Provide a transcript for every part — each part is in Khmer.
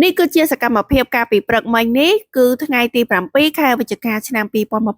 នេះគឺជាសកម្មភាពការពីព្រឹកមិញនេះគឺថ្ងៃទី7 ខែវិច្ឆិកាឆ្នាំ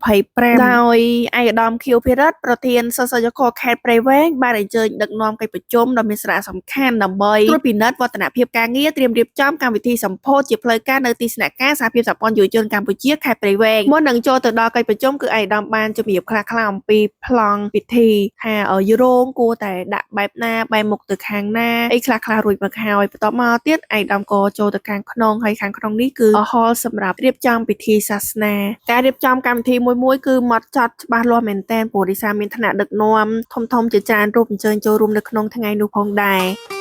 2025ដោយឯកឧត្តមខៀវភិរិទ្ធប្រធានសសយកខេត្តព្រៃវែងបានអញ្ជើញដឹកនាំកិច្ចប្រជុំដ៏មានសារៈសំខាន់ដើម្បីត្រួតពិនិត្យវឌ្ឍនភាពការងារត្រៀមរៀបចំកម្មវិធីសម្ពោធជាផ្លូវការនៅទីស្នាក់ការសហភាពសហព័ន្ធយុវជនកម្ពុជាខេត្តព្រៃវែងមុននឹងចូលទៅដល់កិច្ចប្រជុំគឺឯកឧត្តមបានជំរាបខ្លះៗអំពីប្លង់ពិធីថាយរោងគួរតែដាក់បែបណាបែរមុខទៅខាងណាអីខ្លះៗរួចមកហើយបន្ទាប់មកទៀតឯកឧត្តមក៏ចូលទៅខាងក្នុងហើយខាងក្នុងនេះគឺហលសម្រាប់រៀបចំពិធីសាសនាការរៀបចំកម្មវិធីមួយគឺម៉ត់ចត់ច្បាស់លាស់មែនទែនព្រោះដោយសារមានឋានៈដឹកនាំធំៗជាច្រើនរូបអញ្ជើញចូលរួមនៅក្នុងថ្ងៃនោះផងដែរ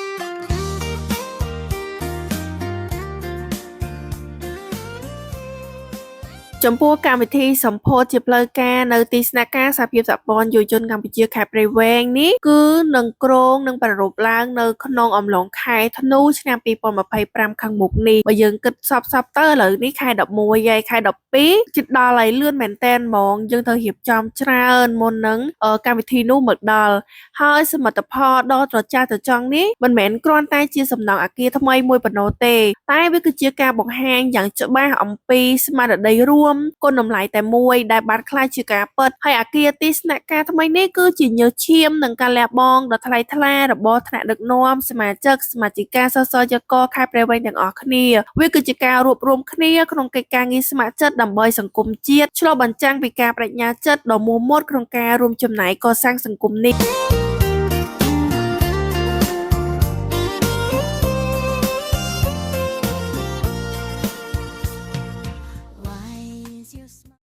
ចំពោះកម្មវិធីសម្ពោធជាផ្លូវការនៅទីស្នាក់ការសហភាពសហព័ន្ធយុវជនកម្ពុជាខេត្តព្រៃវែងនេះគឺនឹងប្រារព្ធឡើងនៅក្នុងអំឡុងខែធ្នូឆ្នាំ2025ខាងមុខនេះបើយើងគិតសពទៅឥឡូវនេះខែ11ហើយខែ12ជិតដល់ហើយលឿនមែនតែនហ្មងយើងត្រូវរៀបចំច្រើនមុននឹងកម្មវិធីនោះមកដល់ហើយសមិទ្ធផលដ៏ត្រចះត្រចង់នេះមិនមែនគ្រាន់តែជាសំណង់អគារថ្មីមួយប៉ុណ្ណោះទេតែវាគឺជាការបង្ហាញយ៉ាងច្បាស់អំពីស្មារតីរួមគុណតម្លៃតែមួយដែលបានក្លាយជាការពិតហើយអគារទីស្នាក់ការថ្មីនេះគឺជាញើសឈាមនិងការលះបង់ដ៏ថ្លៃថ្លារបស់ថ្នាក់ដឹកនាំសមាជិកាសសយកខេត្តព្រៃវែងទាំងអស់គ្នាវាគឺជាការរួបរวมគ្នាក្នុងកិច្ចការងារស្ម័គ្រចិត្តដើម្បីសង្គមជាតិឆ្លុះបញ្ចាំងពីការបដិញ្ញាចិត្តដ៏មោះមុតក្នុងការរួមចំណែកកសាងសង្គមនេះ